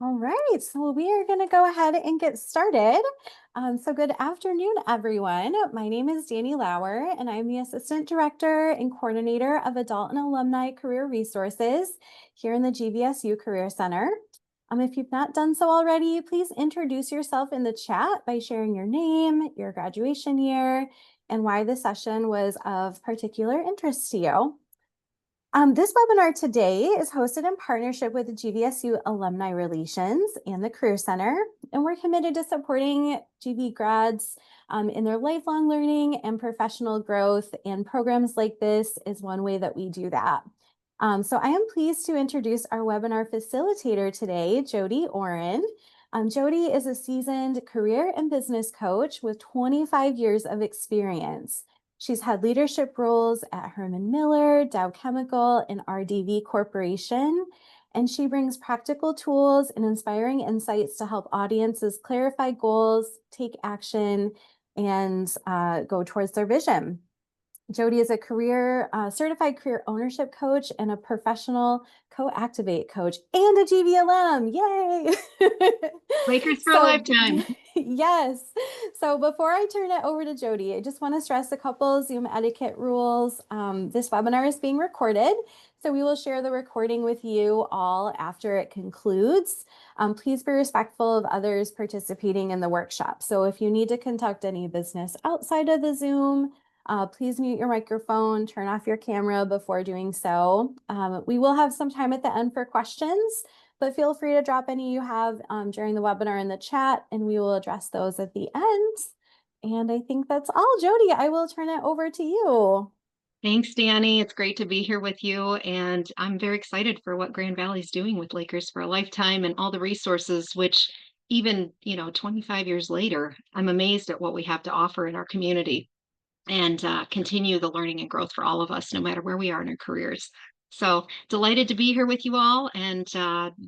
All right, so we are going to go ahead and get started. So, good afternoon, everyone. My name is Danny Lauer, and I'm the Assistant Director and Coordinator of Adult and Alumni Career Resources here in the GVSU Career Center. If you've not done so already, please introduce yourself in the chat by sharing your name, your graduation year, and why the session was of particular interest to you. This webinar today is hosted in partnership with the GVSU Alumni Relations and the Career Center, and we're committed to supporting GV grads in their lifelong learning and professional growth, and programs like this is one way that we do that. So I am pleased to introduce our webinar facilitator today, Jodi Oren. Jodi is a seasoned career and business coach with 25 years of experience. She's had leadership roles at Herman Miller, Dow Chemical, and RDV Corporation, and she brings practical tools and inspiring insights to help audiences clarify goals, take action, and go towards their vision. Jodi is a certified career ownership coach and a professional co-activate coach and a GVLM. Yay! Lakers for a So lifetime. yes. So before I turn it over to Jodi, I just want to stress a couple Zoom etiquette rules. This webinar is being recorded, so we will share the recording with you all after it concludes. Please be respectful of others participating in the workshop. So if you need to conduct any business outside of the Zoom, please mute your microphone, turn off your camera before doing so. We will have some time at the end for questions, but feel free to drop any you have during the webinar in the chat, and we will address those at the end. And I think that's all. Jodi, I will turn it over to you. Thanks, Danny. It's great to be here with you. And I'm very excited for what Grand Valley's doing with Lakers for a Lifetime and all the resources, which even, 25 years later, I'm amazed at what we have to offer in our community and continue the learning and growth for all of us, no matter where we are in our careers. So delighted to be here with you all. And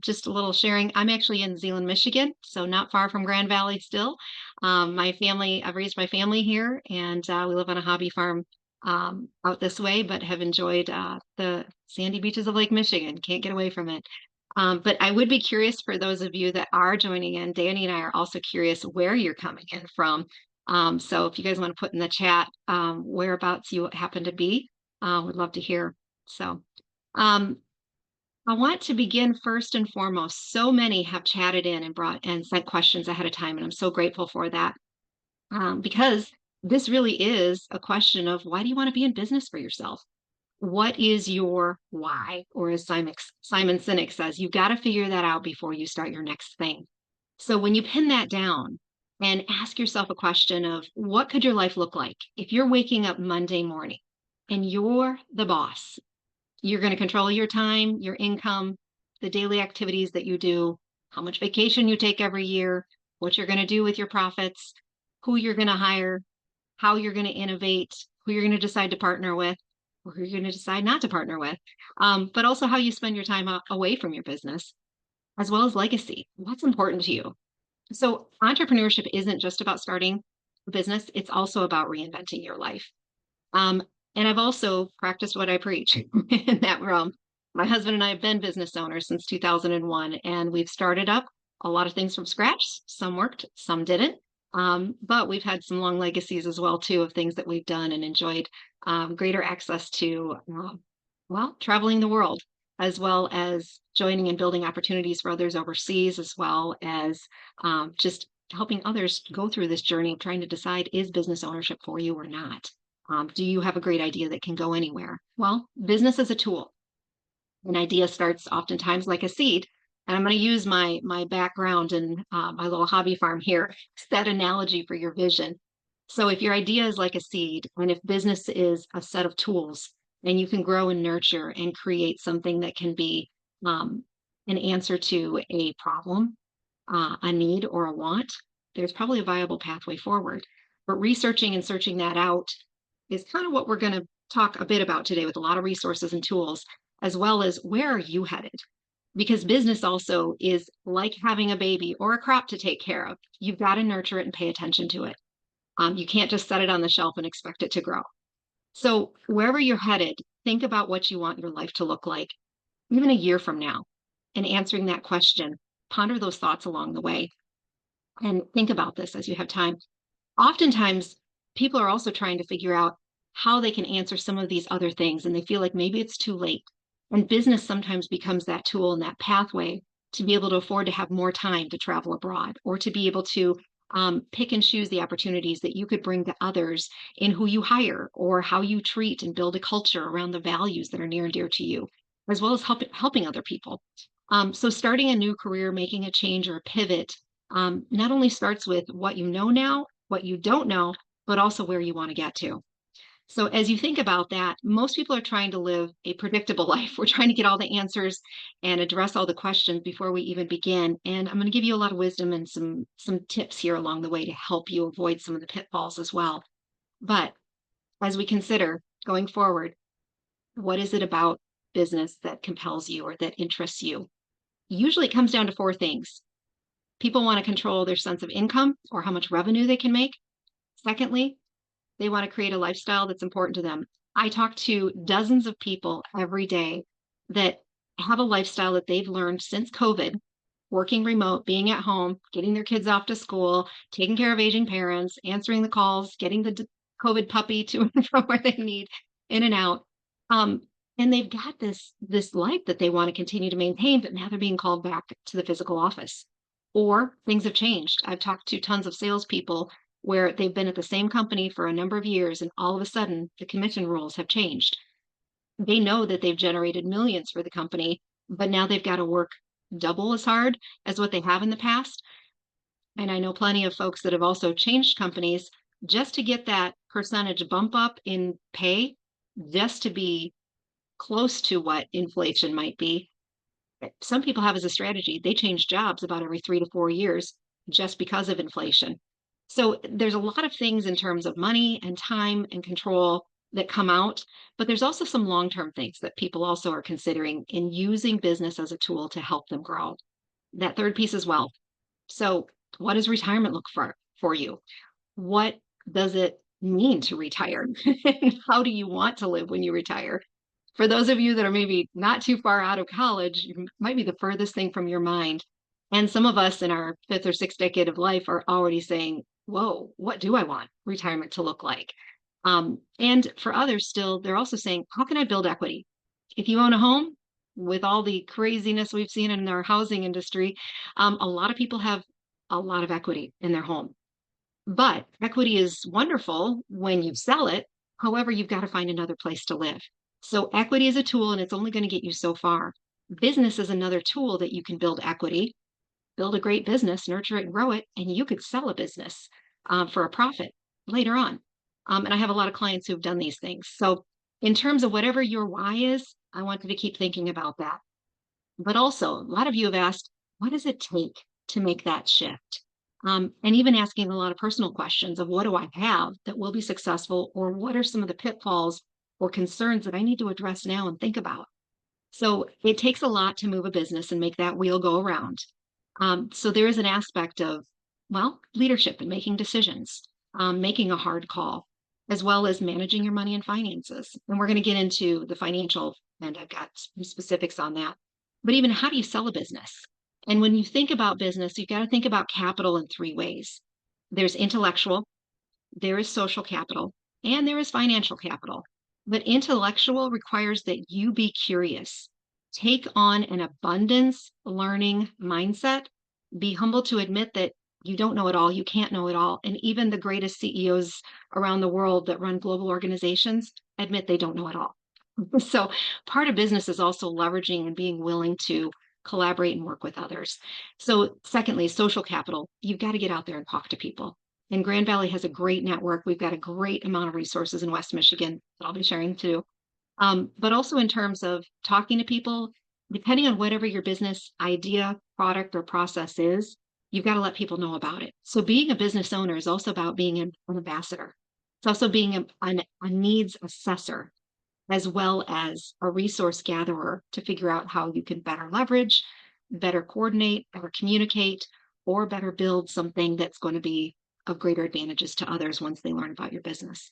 just a little sharing. I'm actually in Zeeland, Michigan, so not far from Grand Valley still. I've raised my family here, and we live on a hobby farm out this way, but have enjoyed the sandy beaches of Lake Michigan. Can't get away from it. But I would be curious for those of you that are joining in. Danny and I are also curious where you're coming in from. So if you guys want to put in the chat whereabouts you happen to be, would love to hear. So um, I want to begin first and foremost. So many have chatted in and brought and sent questions ahead of time, and I'm so grateful for that because this really is a question of why do you want to be in business for yourself? What is your why? Or as Simon Sinek says, you've got to figure that out before you start your next thing. So when you pin that down and ask yourself a question of what could your life look like if you're waking up Monday morning and you're the boss, you're going to control your time, your income, the daily activities that you do, how much vacation you take every year, what you're going to do with your profits, who you're going to hire, how you're going to innovate, who you're going to decide to partner with, or who you're going to decide not to partner with, but also how you spend your time away from your business, as well as legacy. What's important to you? So, entrepreneurship isn't just about starting a business, it's also about reinventing your life. Um, and I've also practiced what I preach in that realm. My husband and I have been business owners since 2001, and we've started up a lot of things from scratch. Some worked, some didn't. But we've had some long legacies as well, too, of things that we've done and enjoyed greater access to, traveling the world, as well as joining and building opportunities for others overseas, as well as just helping others go through this journey of trying to decide, is business ownership for you or not? Do you have a great idea that can go anywhere? Well, business is a tool. An idea starts oftentimes like a seed. And I'm going to use my background and my little hobby farm here, that analogy for your vision. So if your idea is like a seed, and if business is a set of tools, and you can grow and nurture and create something that can be um, an answer to a problem, a need, or a want, there's probably a viable pathway forward. But researching and searching that out is kind of what we're going to talk a bit about today with a lot of resources and tools, as well as where are you headed? Because business also is like having a baby or a crop to take care of. You've got to nurture it and pay attention to it. You can't just set it on the shelf and expect it to grow. So wherever you're headed, think about what you want your life to look like, even a year from now, and answering that question. ponder those thoughts along the way and think about this as you have time. Oftentimes, people are also trying to figure out how they can answer some of these other things, and they feel like maybe it's too late. And business sometimes becomes that tool and that pathway to be able to afford to have more time to travel abroad or to be able to pick and choose the opportunities that you could bring to others in who you hire or how you treat and build a culture around the values that are near and dear to you, as well as helping other people. So, starting a new career, making a change or a pivot, not only starts with what you know now, what you don't know, but also where you want to get to. So, as you think about that, most people are trying to live a predictable life. We're trying to get all the answers and address all the questions before we even begin. And I'm going to give you a lot of wisdom and some tips here along the way to help you avoid some of the pitfalls as well. But as we consider going forward, what is it about business that compels you or that interests you? Usually it comes down to four things. People want to control their sense of income or how much revenue they can make. Secondly, they want to create a lifestyle that's important to them. I talk to dozens of people every day that have a lifestyle that they've learned since COVID, working remote, being at home, getting their kids off to school, taking care of aging parents, answering the calls, getting the COVID puppy to and from where they need, in and out. Um, and they've got this life that they want to continue to maintain, but now they're being called back to the physical office. Or things have changed. I've talked to tons of salespeople where they've been at the same company for a number of years, and all of a sudden the commission rules have changed. They know that they've generated millions for the company, but now they've got to work double as hard as what they have in the past. And I know plenty of folks that have also changed companies just to get that percentage bump up in pay, just to be close to what inflation might be. Some people have as a strategy, they change jobs about every 3 to 4 years just because of inflation. So there's a lot of things in terms of money and time and control that come out, but there's also some long-term things that people also are considering in using business as a tool to help them grow. That third piece as well. So what does retirement look for you? What does it mean to retire? And how do you want to live when you retire? For those of you that are maybe not too far out of college, it might be the furthest thing from your mind. And some of us in our fifth or sixth decade of life are already saying, whoa, what do I want retirement to look like? And for others still, they're also saying, how can I build equity? If you own a home, with all the craziness we've seen in our housing industry, a lot of people have a lot of equity in their home. But equity is wonderful when you sell it. However, you've got to find another place to live. So equity is a tool and it's only going to get you so far. Business is another tool that you can build equity, build a great business, nurture it and grow it, and you could sell a business for a profit later on. And I have a lot of clients who've done these things. So in terms of whatever your why is, I want you to keep thinking about that. But also, a lot of you have asked, what does it take to make that shift? And even asking a lot of personal questions of what do I have that will be successful, or what are some of the pitfalls or concerns that I need to address now and think about? So it takes a lot to move a business and make that wheel go around. So there is an aspect of, well, leadership and making decisions, making a hard call, as well as managing your money and finances. And we're going to get into the financial, and I've got some specifics on that. But even how do you sell a business? And when you think about business, you've got to think about capital in three ways. There's intellectual, there is social capital, and there is financial capital. But intellectual requires that you be curious, take on an abundance learning mindset, be humble to admit that you don't know it all, you can't know it all. And even the greatest CEOs around the world that run global organizations admit they don't know it all. So part of business is also leveraging and being willing to collaborate and work with others. So secondly, social capital. You've got to get out there and talk to people. And Grand Valley has a great network. We've got a great amount of resources in West Michigan that I'll be sharing too. But also in terms of talking to people, depending on whatever your business idea, product, or process is, you've got to let people know about it. So being a business owner is also about being an ambassador. It's also being a needs assessor, as well as a resource gatherer to figure out how you can better leverage, better coordinate, better communicate, or better build something that's going to be of greater advantages to others once they learn about your business.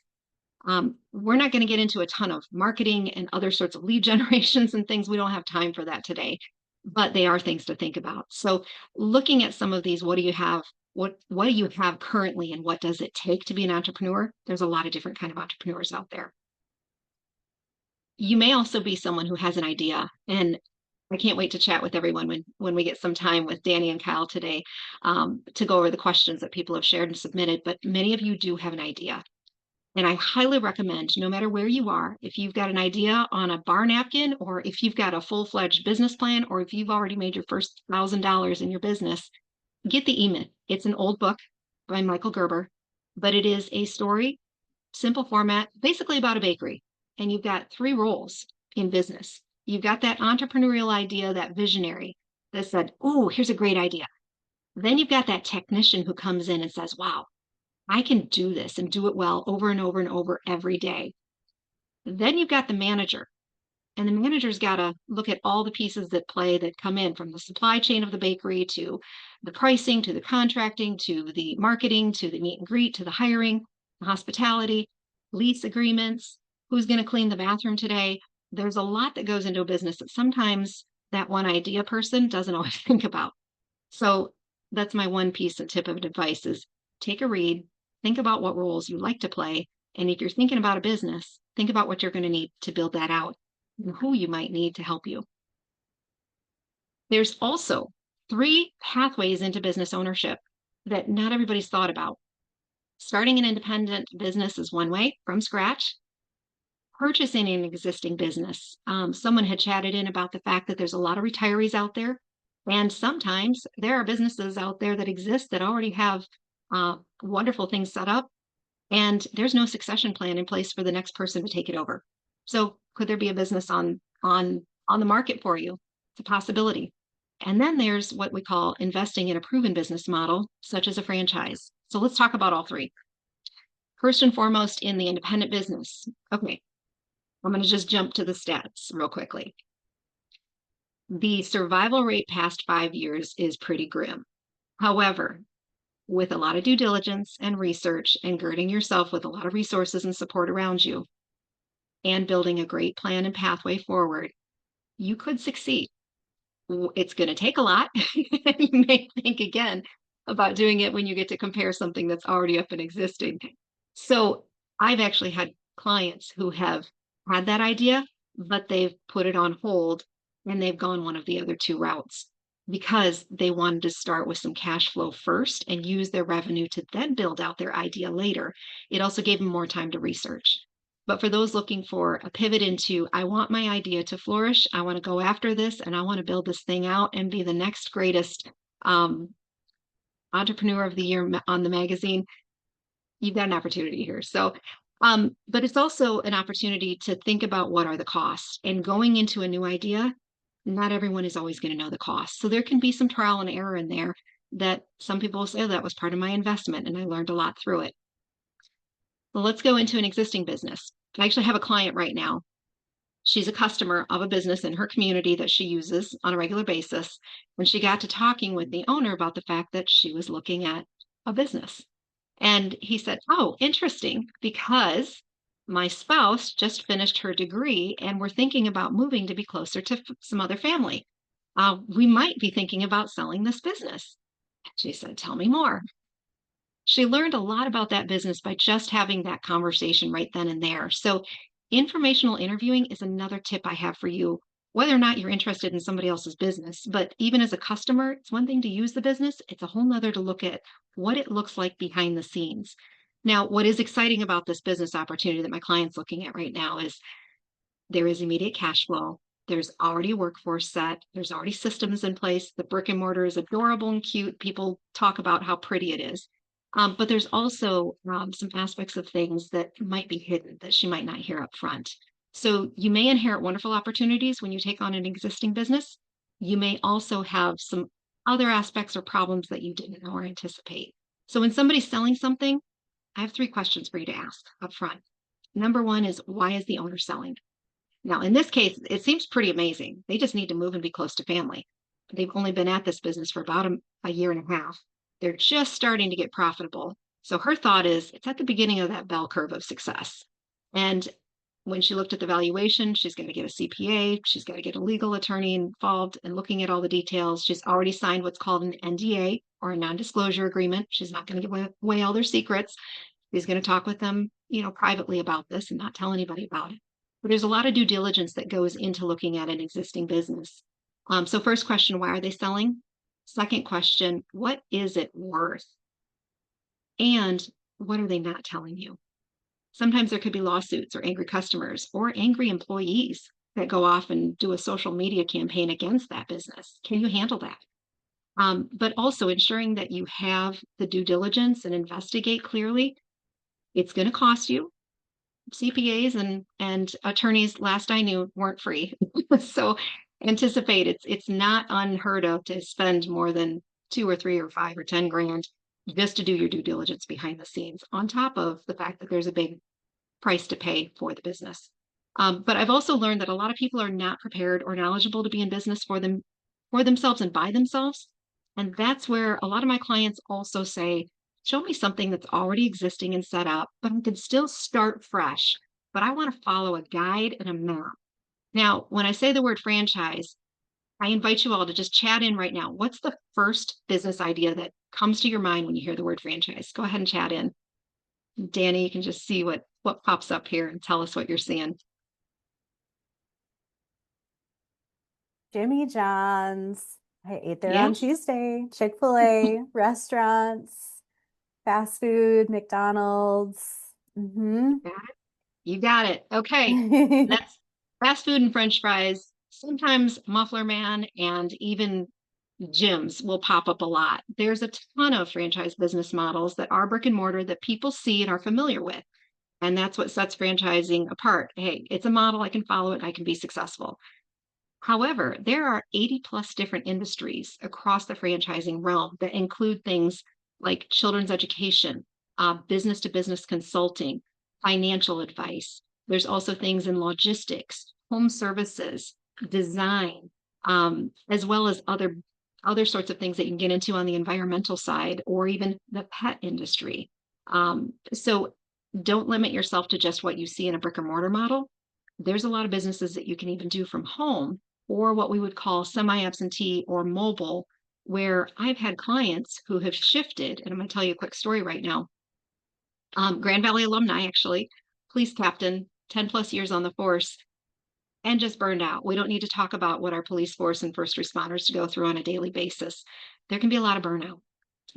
We're not going to get into a ton of marketing and other sorts of lead generations and things. We don't have time for that today. but they are things to think about. So looking at some of these, what do you have? What do you have currently and what does it take to be an entrepreneur? There's a lot of different kind of entrepreneurs out there. You may also be someone who has an idea, and I can't wait to chat with everyone when we get some time with Danny and Kyle today, to go over the questions that people have shared and submitted. But many of you do have an idea. And I highly recommend, no matter where you are, if you've got an idea on a bar napkin, or if you've got a full-fledged business plan, or if you've already made your first $1,000 in your business, get the E-Myth. It's an old book by Michael Gerber, but it is a story, simple format, basically about a bakery. And you've got three roles in business. You've got that entrepreneurial idea, that visionary that said, "Oh, here's a great idea." Then you've got that technician who comes in and says, "Wow, I can do this and do it well over and over and over every day." Then you've got the manager, and the manager's got to look at all the pieces that play that come in from the supply chain of the bakery to the pricing, to the contracting, to the marketing, to the meet and greet, to the hiring, the hospitality, lease agreements, who's going to clean the bathroom today. There's a lot that goes into a business that sometimes that one idea person doesn't always think about. So that's my one piece of tip of advice is take a read, think about what roles you like to play. And if you're thinking about a business, think about what you're going to need to build that out and who you might need to help you. There's also three pathways into business ownership that not everybody's thought about. Starting an independent business is one way from scratch. Purchasing an existing business. Someone had chatted in about the fact that there's a lot of retirees out there. And sometimes there are businesses out there that exist that already have wonderful things set up, and there's no succession plan in place for the next person to take it over. So could there be a business on the market for you? It's a possibility. And then there's what we call investing in a proven business model, such as a franchise. So let's talk about all three. First and foremost, in the independent business. Okay, I'm going to just jump to the stats real quickly. The survival rate past 5 years is pretty grim. However, with a lot of due diligence and research and girding yourself with a lot of resources and support around you and building a great plan and pathway forward, you could succeed. It's going to take a lot. You may think again about doing it when you get to compare something that's already up and existing. So I've actually had clients who have had that idea, but they've put it on hold and they've gone one of the other two routes because they wanted to start with some cash flow first and use their revenue to then build out their idea later. It also gave them more time to research. But for those looking for a pivot into, I want my idea to flourish, I want to go after this, and I want to build this thing out and be the next greatest entrepreneur of the year on the magazine, you've got an opportunity here. So, but it's also an opportunity to think about what are the costs. And going into a new idea, not everyone is always going to know the costs. So there can be some trial and error in there that some people will say, oh, that was part of my investment and I learned a lot through it. Well, let's go into an existing business. I actually have a client right now. She's a customer of a business in her community that she uses on a regular basis. When she got to talking with the owner about the fact that she was looking at a business. And he said, oh, interesting, because my spouse just finished her degree and we're thinking about moving to be closer to some other family. We might be thinking about selling this business. She said, tell me more. She learned a lot about that business by just having that conversation right then and there. So, informational interviewing is another tip I have for you, whether or not you're interested in somebody else's business. But even as a customer, it's one thing to use the business, it's a whole nother to look at what it looks like behind the scenes. Now, what is exciting about this business opportunity that my client's looking at right now is there is immediate cash flow. There's already a workforce set. There's already systems in place. The brick and mortar is adorable and cute. People talk about how pretty it is. But there's also some aspects of things that might be hidden that she might not hear up front. So you may inherit wonderful opportunities when you take on an existing business. You may also have some other aspects or problems that you didn't know or anticipate. So when somebody's selling something, I have three questions for you to ask up front. Number one is, why is the owner selling? Now, in this case, it seems pretty amazing. They just need to move and be close to family. They've only been at this business for about a year and a half. They're just starting to get profitable. So her thought is it's at the beginning of that bell curve of success. And When she looked at the valuation, she's going to get a CPA, she's got to get a legal attorney involved and looking at all the details. She's already signed what's called an NDA or a non-disclosure agreement. She's not going to give away all their secrets. She's going to talk with them, privately about this and not tell anybody about it. But there's a lot of due diligence that goes into looking at an existing business. So first question, why are they selling? Second question, what is it worth? And what are they not telling you? Sometimes there could be lawsuits or angry customers or angry employees that go off and do a social media campaign against that business. Can you handle that? But also ensuring that you have the due diligence and investigate clearly. It's going to cost you. CPAs and attorneys, last I knew, weren't free. So anticipate it's not unheard of to spend more than 2 or 3 or 5 or 10 grand just to do your due diligence behind the scenes, on top of the fact that there's a big price to pay for the business. But I've also learned that a lot of people are not prepared or knowledgeable to be in business for themselves and by themselves. And that's where a lot of my clients also say, show me something that's already existing and set up, but I can still start fresh. But I want to follow a guide and a map. Now, when I say the word franchise, I invite you all to just chat in right now. What's the first business idea that comes to your mind when you hear the word franchise? Go ahead and chat in. Danny, you can just see what pops up here and tell us what you're seeing. Jimmy John's. I ate there Yeah, on Tuesday. Chick-fil-A, restaurants, fast food, McDonald's. Mm-hmm. got it. You got it. Okay. That's fast food and French fries. Sometimes Muffler Man and even gyms will pop up a lot. There's a ton of franchise business models that are brick and mortar that people see and are familiar with. And that's what sets franchising apart. Hey, it's a model. I can follow it. I can be successful. However, there are 80 plus different industries across the franchising realm that include things like children's education, business to business consulting, financial advice. There's also things in logistics, home services, design, as well as other sorts of things that you can get into on the environmental side or even the pet industry. So don't limit yourself to just what you see in a brick and mortar model. There's a lot of businesses that you can even do from home or what we would call semi-absentee or mobile, where I've had clients who have shifted, and I'm going to tell you a quick story right now. Grand Valley alumni, actually, police captain, 10 plus years on the force, and just burned out. We don't need to talk about what our police force and first responders to go through on a daily basis. There can be a lot of burnout.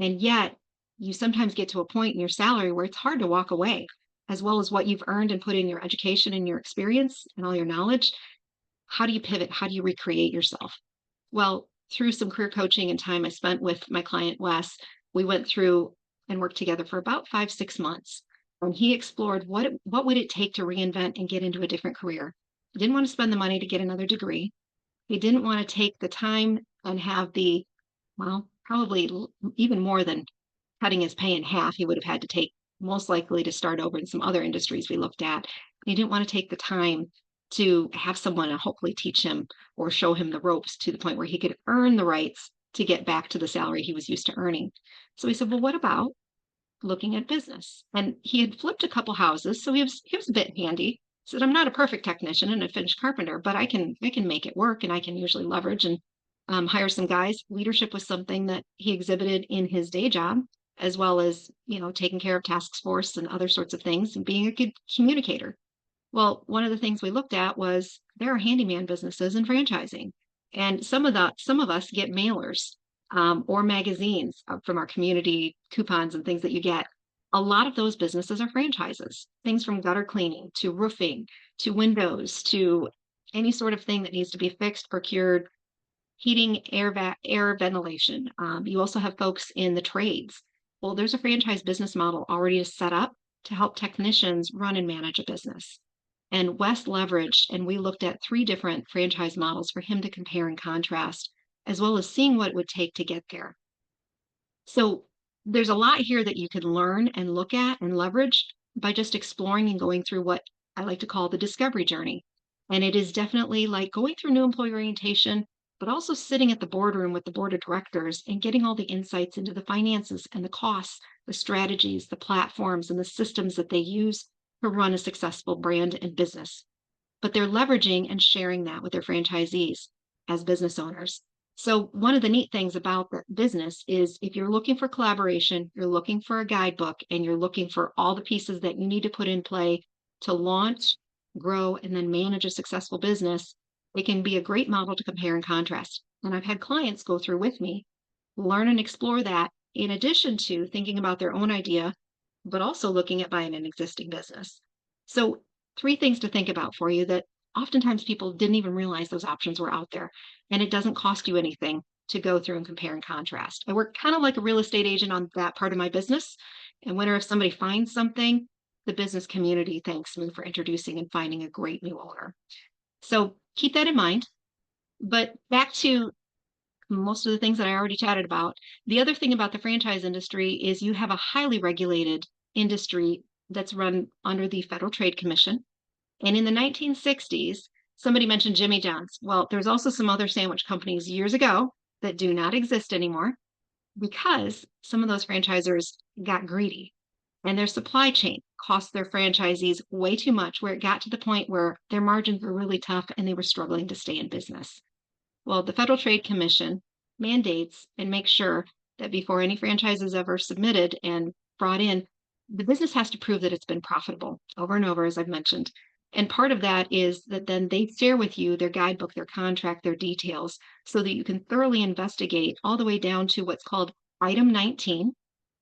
And yet, you sometimes get to a point in your salary where it's hard to walk away, as well as what you've earned and put in your education and your experience and all your knowledge. How do you pivot? How do you recreate yourself? Well, through some career coaching and time I spent with my client Wes, we went through and worked together for about 5, 6 months. And he explored what would it take to reinvent and get into a different career. He didn't want to spend the money to get another degree. He didn't want to take the time and have well, probably even more than cutting his pay in half, he would have had to take most likely to start over in some other industries we looked at. He didn't want to take the time to have someone and hopefully teach him or show him the ropes to the point where he could earn the rights to get back to the salary he was used to earning. So he said, well, what about looking at business? And he had flipped a couple houses, so he was a bit handy. He said, I'm not a perfect technician and a finished carpenter, but I can make it work and I can usually leverage and hire some guys. Leadership was something that he exhibited in his day job, as well as, taking care of task force and other sorts of things and being a good communicator. Well, one of the things we looked at was there are handyman businesses in franchising, and some of us get mailers or magazines from our community coupons and things that you get. A lot of those businesses are franchises, things from gutter cleaning to roofing to windows to any sort of thing that needs to be fixed, procured, heating, air ventilation. You also have folks in the trades. Well, there's a franchise business model already set up to help technicians run and manage a business. And Wes leveraged, and we looked at 3 different franchise models for him to compare and contrast, as well as seeing what it would take to get there. So there's a lot here that you can learn and look at and leverage by just exploring and going through what I like to call the discovery journey. And it is definitely like going through new employee orientation, but also sitting at the boardroom with the board of directors and getting all the insights into the finances and the costs, the strategies, the platforms, and the systems that they use to run a successful brand and business, but they're leveraging and sharing that with their franchisees as business owners. So, one of the neat things about the business is if you're looking for collaboration, you're looking for a guidebook, and you're looking for all the pieces that you need to put in play to launch, grow, and then manage a successful business, it can be a great model to compare and contrast. And I've had clients go through with me, learn and explore that in addition to thinking about their own idea, but also looking at buying an existing business. So, three things to think about for you that oftentimes people didn't even realize those options were out there. And it doesn't cost you anything to go through and compare and contrast. I work kind of like a real estate agent on that part of my business. And whenever somebody finds something, the business community thanks me for introducing and finding a great new owner. So keep that in mind. But back to most of the things that I already chatted about. The other thing about the franchise industry is you have a highly regulated industry that's run under the Federal Trade Commission. And in the 1960s, somebody mentioned Jimmy John's. Well, there's also some other sandwich companies years ago that do not exist anymore because some of those franchisors got greedy and their supply chain cost their franchisees way too much, where it got to the point where their margins were really tough and they were struggling to stay in business. Well, the Federal Trade Commission mandates and makes sure that before any franchise is ever submitted and brought in, the business has to prove that it's been profitable over and over, as I've mentioned. And part of that is that then they share with you their guidebook, their contract, their details, so that you can thoroughly investigate all the way down to what's called Item 19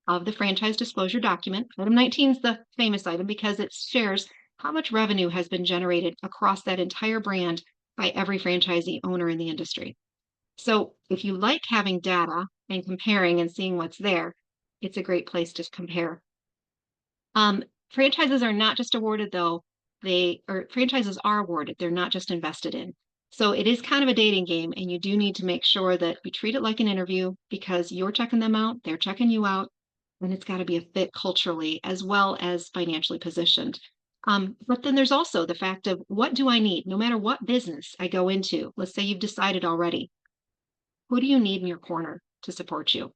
of the franchise disclosure document. Item 19 is the famous item because it shares how much revenue has been generated across that entire brand by every franchisee owner in the industry. So if you like having data and comparing and seeing what's there, it's a great place to compare. Franchises are not just awarded though, franchises are awarded, they're not just invested in. So it is kind of a dating game, and you do need to make sure that you treat it like an interview because you're checking them out, they're checking you out, and it's got to be a fit culturally as well as financially positioned. But then there's also the fact of what do I need? No matter what business I go into, let's say you've decided already, who do you need in your corner to support you?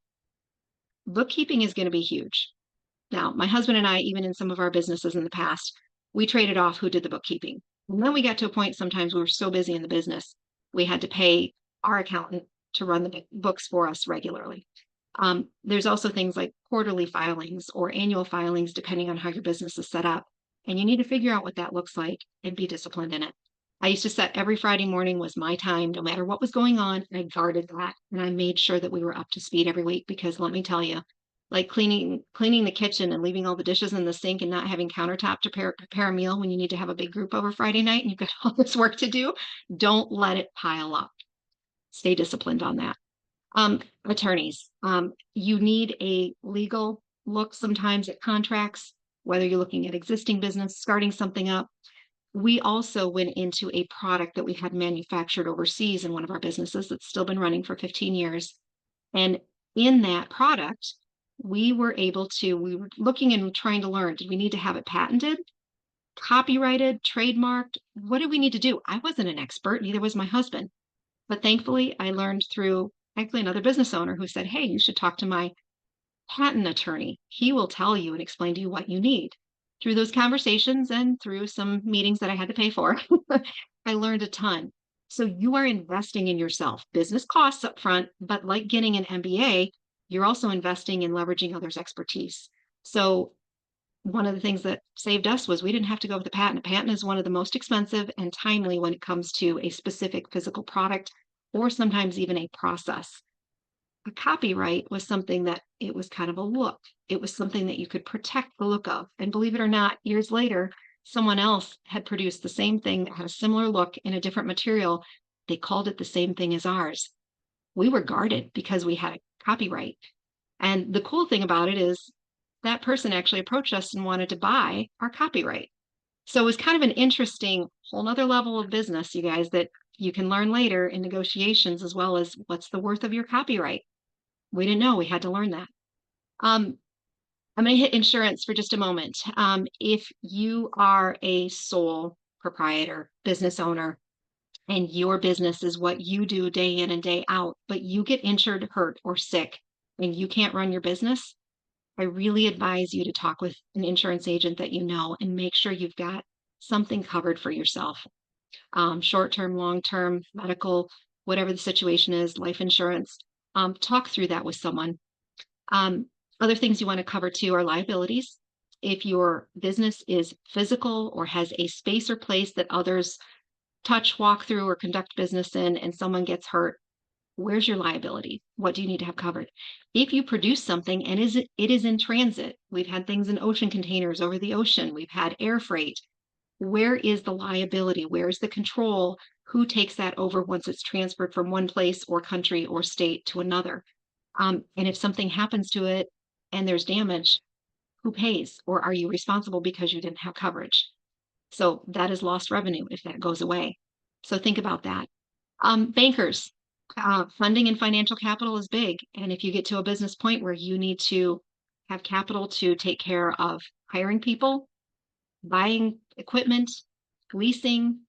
Bookkeeping is going to be huge. Now, my husband and I, even in some of our businesses in the past, we traded off who did the bookkeeping. And then we got to a point sometimes we were so busy in the business, we had to pay our accountant to run the books for us regularly. There's also things like quarterly filings or annual filings, depending on how your business is set up. And you need to figure out what that looks like and be disciplined in it. I used to set every Friday morning was my time, no matter what was going on. And I guarded that and I made sure that we were up to speed every week because let me tell you, like cleaning the kitchen and leaving all the dishes in the sink and not having countertop to prepare a meal when you need to have a big group over Friday night and you've got all this work to do, don't let it pile up. Stay disciplined on that. Attorneys, you need a legal look sometimes at contracts, whether you're looking at existing business, starting something up. We also went into a product that we had manufactured overseas in one of our businesses that's still been running for 15 years. And in that product, we were looking and trying to learn, did we need to have it patented, copyrighted, trademarked? What did we need to do? I wasn't an expert, neither was my husband. But thankfully, I learned through actually another business owner who said, hey, you should talk to my patent attorney. He will tell you and explain to you what you need. Through those conversations and through some meetings that I had to pay for, I learned a ton. So you are investing in yourself. Business costs up front, but like getting an MBA, you're also investing in leveraging others' expertise. So one of the things that saved us was we didn't have to go with the patent. A patent is one of the most expensive and timely when it comes to a specific physical product or sometimes even a process. A copyright was something that it was kind of a look. It was something that you could protect the look of. And believe it or not, years later, someone else had produced the same thing that had a similar look in a different material. They called it the same thing as ours. We were guarded because we had a copyright. And the cool thing about it is that person actually approached us and wanted to buy our copyright. So it was kind of an interesting whole nother level of business, you guys, that you can learn later in negotiations as well as what's the worth of your copyright. We didn't know. We had to learn that. Um, I'm going to hit insurance for just a moment. If you are a sole proprietor, business owner, and your business is what you do day in and day out, but you get injured, hurt, or sick, and you can't run your business, I really advise you to talk with an insurance agent that you know and make sure you've got something covered for yourself. Short term, long term, medical, whatever the situation is, life insurance. Talk through that with someone. Um, Other things you want to cover too are liabilities. If your business is physical or has a space or place that others touch, walk through, or conduct business in, and someone gets hurt, where's your liability? What do you need to have covered? If you produce something and it is in transit, we've had things in ocean containers over the ocean, we've had air freight. Where is the liability? Where's the control? Who takes that over once it's transferred from one place or country or state to another? And if something happens to it and there's damage, who pays? Or are you responsible because you didn't have coverage? So that is lost revenue if that goes away. So think about that. Bankers, funding and financial capital is big. And if you get to a business point where you need to have capital to take care of hiring people, buying equipment, leasing,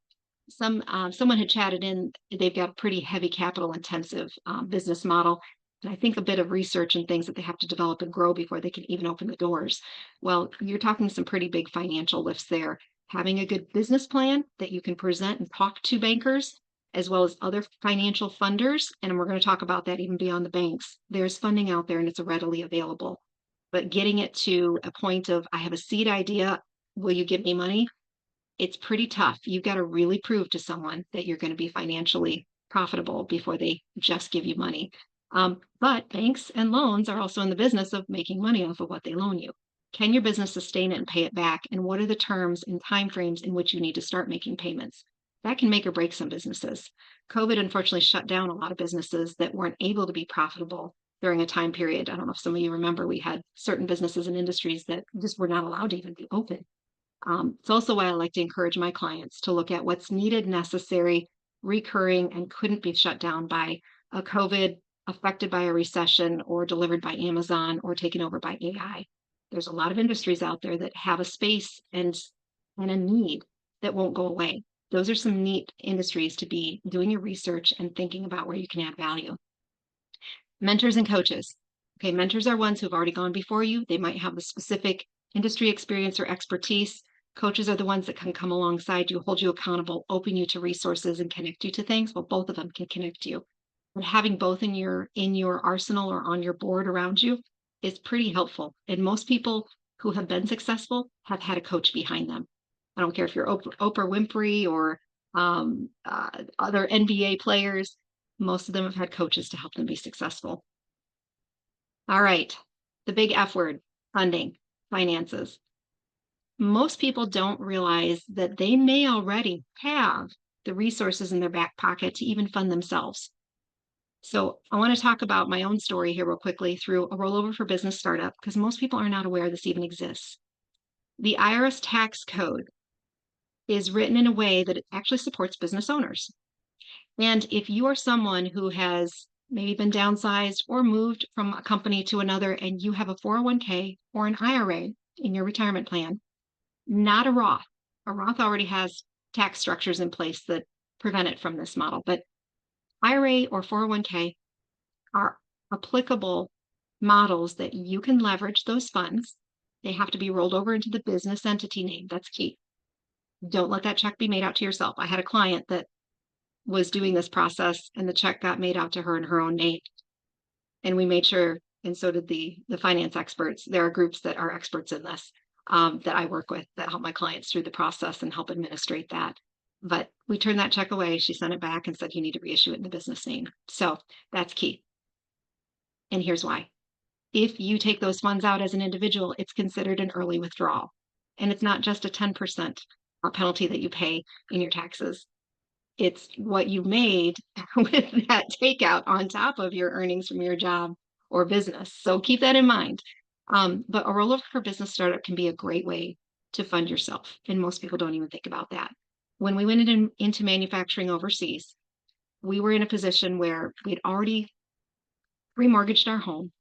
someone had chatted in, they've got a pretty heavy capital intensive business model. And I think a bit of research and things that they have to develop and grow before they can even open the doors. Well, you're talking some pretty big financial lifts there. Having a good business plan that you can present and talk to bankers, as well as other financial funders. And we're going to talk about that even beyond the banks. There's funding out there and it's readily available. But getting it to a point of, I have a seed idea. Will you give me money? It's pretty tough. You've got to really prove to someone that you're going to be financially profitable before they just give you money. But banks and loans are also in the business of making money off of what they loan you. Can your business sustain it and pay it back? And what are the terms and timeframes in which you need to start making payments? That can make or break some businesses. COVID unfortunately shut down a lot of businesses that weren't able to be profitable during a time period. I don't know if some of you remember, we had certain businesses and industries that just were not allowed to even be open. It's also why I like to encourage my clients to look at what's needed, necessary, recurring, and couldn't be shut down by a COVID, affected by a recession, or delivered by Amazon, or taken over by AI. There's a lot of industries out there that have a space and a need that won't go away. Those are some neat industries to be doing your research and thinking about where you can add value. Mentors and coaches. Okay, mentors are ones who've already gone before you. They might have the specific industry experience or expertise. Coaches are the ones that can come alongside you, hold you accountable, open you to resources, and connect you to things. Well, both of them can connect you. And having both in your arsenal or on your board around you is pretty helpful. And most people who have been successful have had a coach behind them. I don't care if you're Oprah Winfrey or other NBA players. Most of them have had coaches to help them be successful. All right, the big F word, funding, finances. Most people don't realize that they may already have the resources in their back pocket to even fund themselves. So I want to talk about my own story here real quickly through a rollover for business startup, because most people are not aware this even exists. The IRS tax code is written in a way that it actually supports business owners. And if you are someone who has maybe been downsized or moved from a company to another and you have a 401k or an IRA in your retirement plan, not a Roth. A Roth already has tax structures in place that prevent it from this model, but IRA or 401k are applicable models that you can leverage those funds. They have to be rolled over into the business entity name. That's key. Don't let that check be made out to yourself. I had a client that was doing this process and the check got made out to her in her own name. And we made sure, and so did the finance experts. There are groups that are experts in this that I work with that help my clients through the process and help administrate that. But we turned that check away. She sent it back and said, you need to reissue it in the business name. So that's key. And here's why. If you take those funds out as an individual, it's considered an early withdrawal. And it's not just a 10% penalty that you pay in your taxes. It's what you made with that takeout on top of your earnings from your job or business. So keep that in mind. But a rollover for business startup can be a great way to fund yourself. And most people don't even think about that. When we went into manufacturing overseas, we were in a position where we'd already remortgaged our home.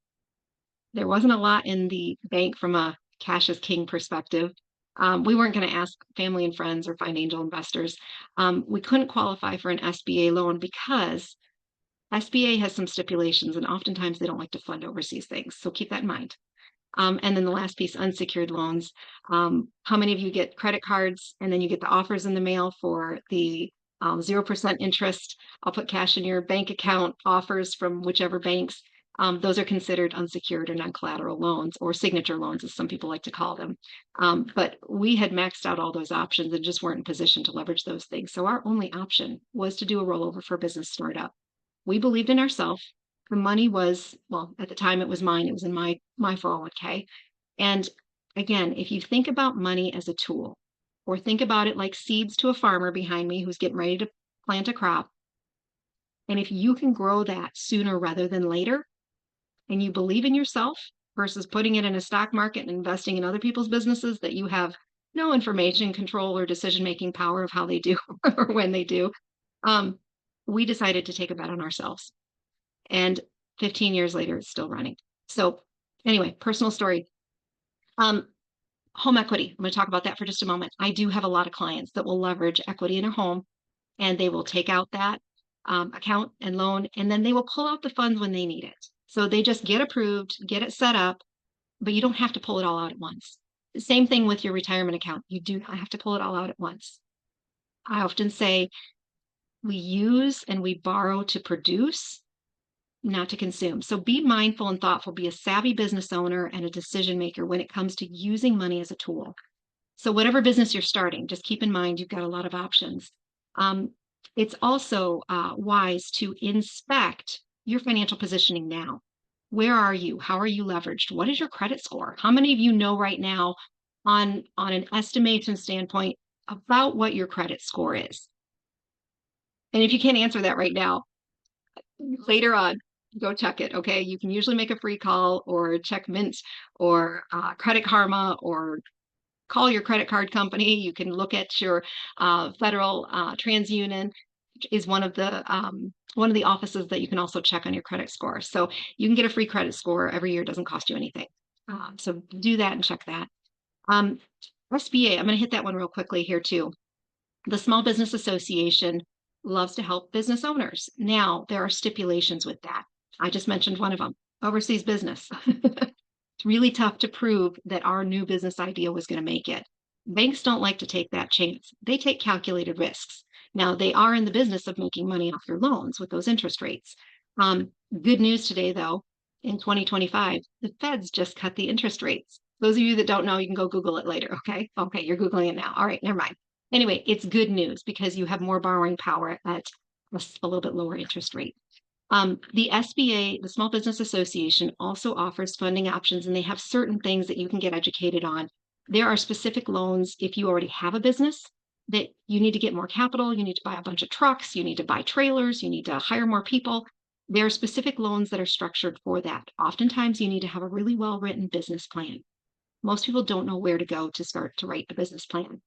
There wasn't a lot in the bank from a cash is king perspective. We weren't going to ask family and friends or find angel investors. We couldn't qualify for an SBA loan because SBA has some stipulations and oftentimes they don't like to fund overseas things. So keep that in mind. And then the last piece, unsecured loans. How many of you get credit cards and then you get the offers in the mail for the 0% interest? I'll put cash in your bank account offers from whichever banks. Those are considered unsecured or non-collateral loans, or signature loans, as some people like to call them. But we had maxed out all those options and just weren't in position to leverage those things. So our only option was to do a rollover for a business startup. We believed in ourselves. The money was, well, at the time it was mine. It was in my 401k. And again, if you think about money as a tool, or think about it like seeds to a farmer behind me who's getting ready to plant a crop, and if you can grow that sooner rather than later, and you believe in yourself versus putting it in a stock market and investing in other people's businesses that you have no information control or decision making power of how they do or when they do, um, we decided to take a bet on ourselves. And 15 years later, it's still running. So, anyway, personal story. Um, Home equity. I'm going to talk about that for just a moment. I do have a lot of clients that will leverage equity in a home, and they will take out that account and loan, and then they will pull out the funds when they need it. So they just get approved, get it set up, but you don't have to pull it all out at once. The same thing with your retirement account. You do not have to pull it all out at once. I often say we use and we borrow to produce, not to consume. So be mindful and thoughtful, be a savvy business owner and a decision maker when it comes to using money as a tool. So whatever business you're starting, just keep in mind you've got a lot of options. Um, it's also wise to inspect your financial positioning now. Where are you? How are you leveraged? What is your credit score? How many of you know right now on an estimation standpoint about what your credit score is? And if you can't answer that right now, later on, go check it. Okay. You can usually make a free call or check Mint or Credit Karma or call your credit card company. You can look at your federal TransUnion is one of the offices that you can also check on your credit score. So you can get a free credit score every year. It doesn't cost you anything. So do that and check that. Um, SBA, I'm going to hit that one real quickly here too. The Small Business Association loves to help business owners. Now, there are stipulations with that. I just mentioned one of them, overseas business. It's really tough to prove that our new business idea was going to make it. Banks don't like to take that chance. They take calculated risks. Now, they are in the business of making money off your loans with those interest rates. Good news today, though, in 2025, the Feds just cut the interest rates. Those of you that don't know, you can go Google it later. Okay. Okay. You're Googling it now. All right. Never mind. Anyway, it's good news because you have more borrowing power at a little bit lower interest rate. The SBA, the Small Business Association, also offers funding options, and they have certain things that you can get educated on. There are specific loans if you already have a business that you need to get more capital, you need to buy a bunch of trucks, you need to buy trailers, you need to hire more people. There are specific loans that are structured for that. Oftentimes, you need to have a really well written business plan. Most people don't know where to go to start to write a business plan.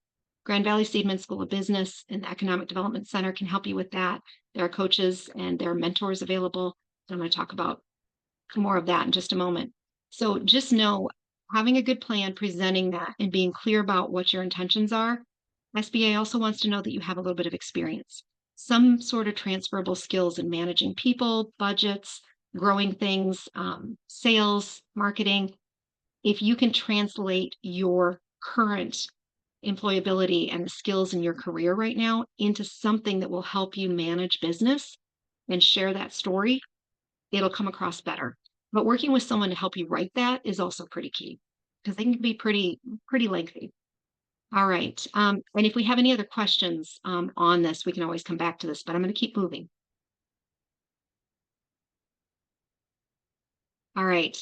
Grand Valley Seidman School of Business and the Economic Development Center can help you with that. There are coaches and there are mentors available. I'm going to talk about more of that in just a moment. So just know, having a good plan, presenting that, and being clear about what your intentions are. SBA also wants to know that you have a little bit of experience, some sort of transferable skills in managing people, budgets, growing things, sales, marketing. If you can translate your current employability and the skills in your career right now into something that will help you manage business and share that story, it'll come across better. But working with someone to help you write that is also pretty key because they can be pretty lengthy. All right. And if we have any other questions on this, we can always come back to this, but I'm going to keep moving. All right.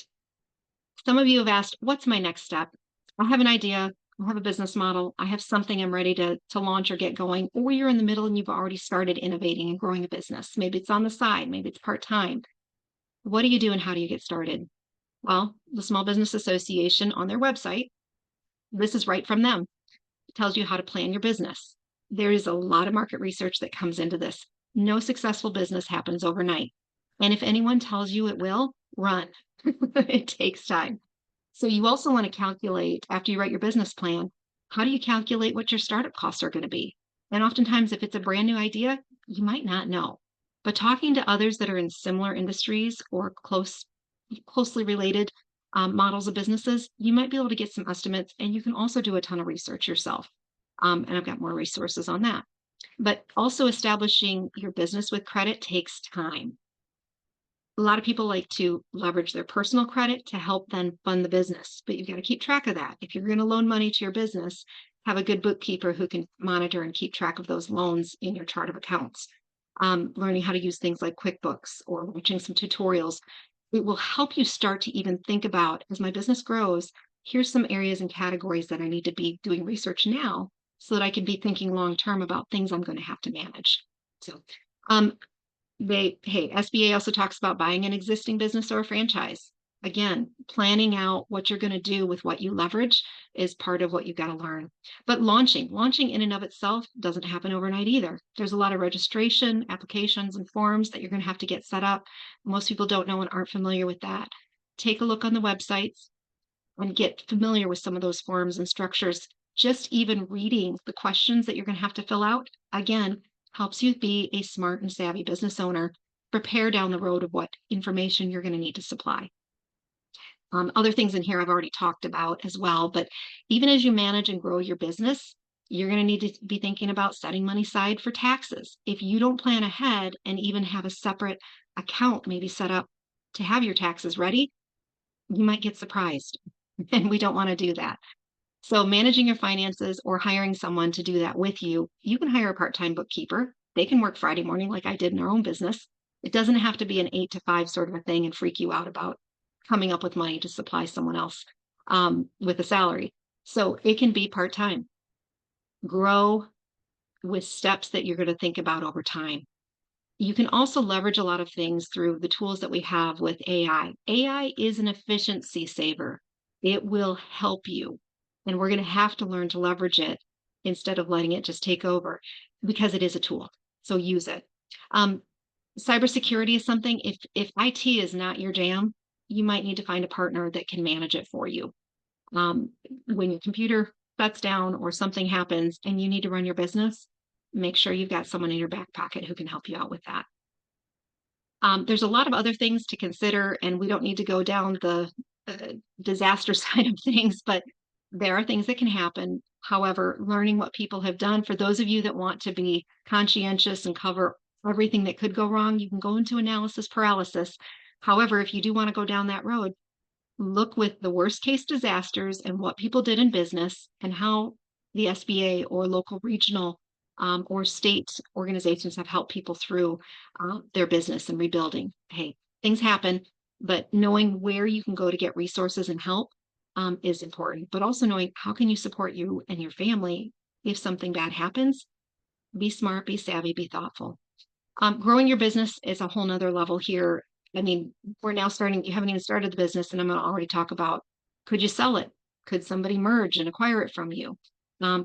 Some of you have asked, what's my next step? I have an idea. I have a business model. I have something I'm ready to launch or get going. Or you're in the middle and you've already started innovating and growing a business. Maybe it's on the side. Maybe it's part-time. What do you do and how do you get started? Well, the Small Business Association on their website, this is right from them. It tells you how to plan your business. There is a lot of market research that comes into this. No successful business happens overnight. And if anyone tells you it will, run. It takes time. So you also want to calculate, after you write your business plan, how do you calculate what your startup costs are going to be? And oftentimes, if it's a brand new idea, you might not know. But talking to others that are in similar industries or closely related, models of businesses, you might be able to get some estimates, and you can also do a ton of research yourself. And I've got more resources on that. But also establishing your business with credit takes time. A lot of people like to leverage their personal credit to help then fund the business, but you've got to keep track of that. If you're going to loan money to your business, have a good bookkeeper who can monitor and keep track of those loans in your chart of accounts. Learning how to use things like QuickBooks or watching some tutorials, it will help you start to even think about, as my business grows, here's some areas and categories that I need to be doing research now so that I can be thinking long term about things I'm going to have to manage. So, um, SBA also talks about buying an existing business or a franchise. Again, planning out what you're going to do with what you leverage is part of what you've got to learn. But launching in and of itself doesn't happen overnight either. There's a lot of registration, applications, and forms that you're going to have to get set up. Most people don't know and aren't familiar with that. Take a look on the websites and get familiar with some of those forms and structures. Just even reading the questions that you're going to have to fill out, again, helps you be a smart and savvy business owner, prepare down the road of what information you're going to need to supply. Other things in here I've already talked about as well, but even as you manage and grow your business, you're going to need to be thinking about setting money aside for taxes. If you don't plan ahead and even have a separate account maybe set up to have your taxes ready, you might get surprised. And we don't want to do that. So managing your finances or hiring someone to do that with you, you can hire a part-time bookkeeper. They can work Friday morning like I did in our own business. It doesn't have to be an 8 to 5 sort of a thing and freak you out about coming up with money to supply someone else with a salary. So it can be part-time. Grow with steps that you're going to think about over time. You can also leverage a lot of things through the tools that we have with AI. AI is an efficiency saver. It will help you. And we're going to have to learn to leverage it instead of letting it just take over because it is a tool. So use it. Um, Cybersecurity is something, if IT is not your jam, you might need to find a partner that can manage it for you. Um, when your computer shuts down or something happens and you need to run your business, make sure you've got someone in your back pocket who can help you out with that. There's a lot of other things to consider, and we don't need to go down the disaster side of things, but there are things that can happen. However, learning what people have done, for those of you that want to be conscientious and cover everything that could go wrong, you can go into analysis paralysis. However, if you do want to go down that road, look with the worst case disasters and what people did in business and how the SBA or local regional or state organizations have helped people through their business and rebuilding. Hey, things happen, but knowing where you can go to get resources and help is important, but also knowing how can you support you and your family if something bad happens. Be smart, be savvy, be thoughtful. Growing your business is a whole nother level here. I mean, we're now starting, you haven't even started the business, and I'm going to already talk about, could you sell it? Could somebody merge and acquire it from you?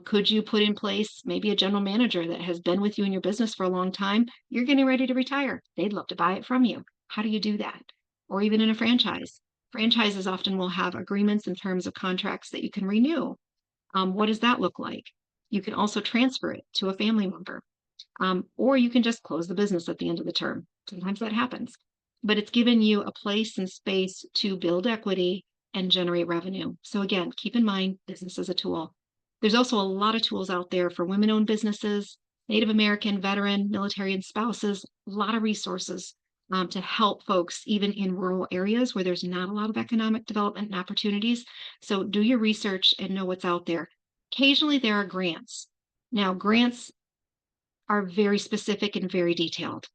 Could you put in place maybe a general manager that has been with you in your business for a long time? You're getting ready to retire. They'd love to buy it from you. How do you do that? Or even in a franchise. Franchises often will have agreements in terms of contracts that you can renew. What does that look like? You can also transfer it to a family member. Or you can just close the business at the end of the term. Sometimes that happens. But it's given you a place and space to build equity and generate revenue. So again, keep in mind, business is a tool. There's also a lot of tools out there for women-owned businesses, Native American, veteran, military, and spouses, a lot of resources to help folks even in rural areas where there's not a lot of economic development and opportunities. So do your research and know what's out there. Occasionally there are grants. Now, grants are very specific and very detailed.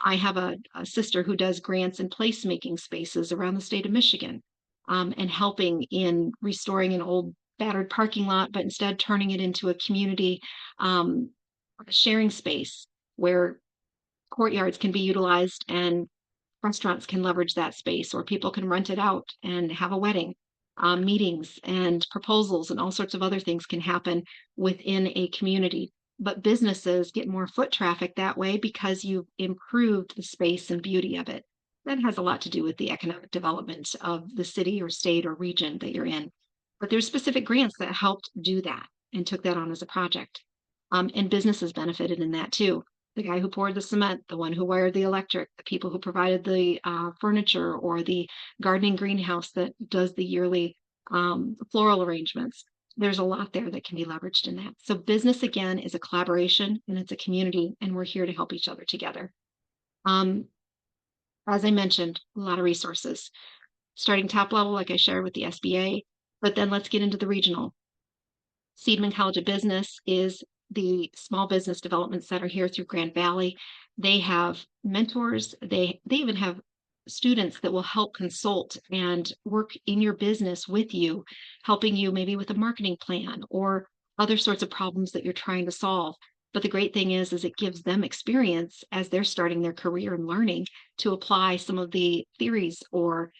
I have a sister who does grants in placemaking spaces around the state of Michigan and helping in restoring an old battered parking lot, but instead turning it into a community um, sharing space where courtyards can be utilized and restaurants can leverage that space, or people can rent it out and have a wedding. Meetings and proposals and all sorts of other things can happen within a community. But businesses get more foot traffic that way because you've improved the space and beauty of it. That has a lot to do with the economic development of the city or state or region that you're in. But there's specific grants that helped do that and took that on as a project. And businesses benefited in that too. the guy who poured the cement, the one who wired the electric, the people who provided the furniture or the gardening greenhouse that does the yearly floral arrangements. There's a lot there that can be leveraged in that. So business again is a collaboration and it's a community, and we're here to help each other together. Um, as I mentioned, a lot of resources, starting top level, like I shared with the SBA, but then let's get into the regional. Seidman College of Business is the small business development center here through Grand Valley. They have mentors. They even have students that will help consult and work in your business with you, helping you maybe with a marketing plan or other sorts of problems that you're trying to solve. But the great thing is it gives them experience as they're starting their career and learning to apply some of the theories or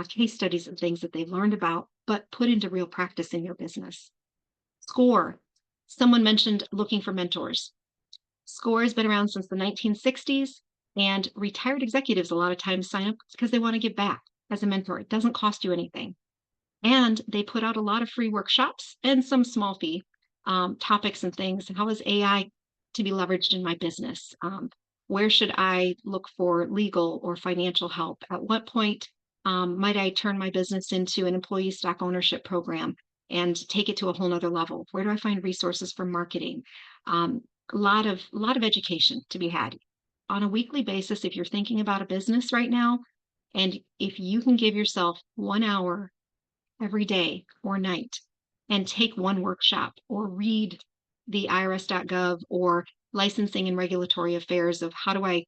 case studies and things that they've learned about, but put into real practice in your business. SCORE. Someone mentioned looking for mentors. SCORE has been around since the 1960s, and retired executives a lot of times sign up because they want to give back as a mentor. It doesn't cost you anything. And they put out a lot of free workshops and some small fee topics and things. How is AI to be leveraged in my business? Where should I look for legal or financial help? At what point might I turn my business into an employee stock ownership program and take it to a whole nother level? Where do I find resources for marketing? A lot of education to be had on a weekly basis. If you're thinking about a business right now, and if you can give yourself 1 hour every day or night and take one workshop or read the irs.gov or licensing and regulatory affairs of how do I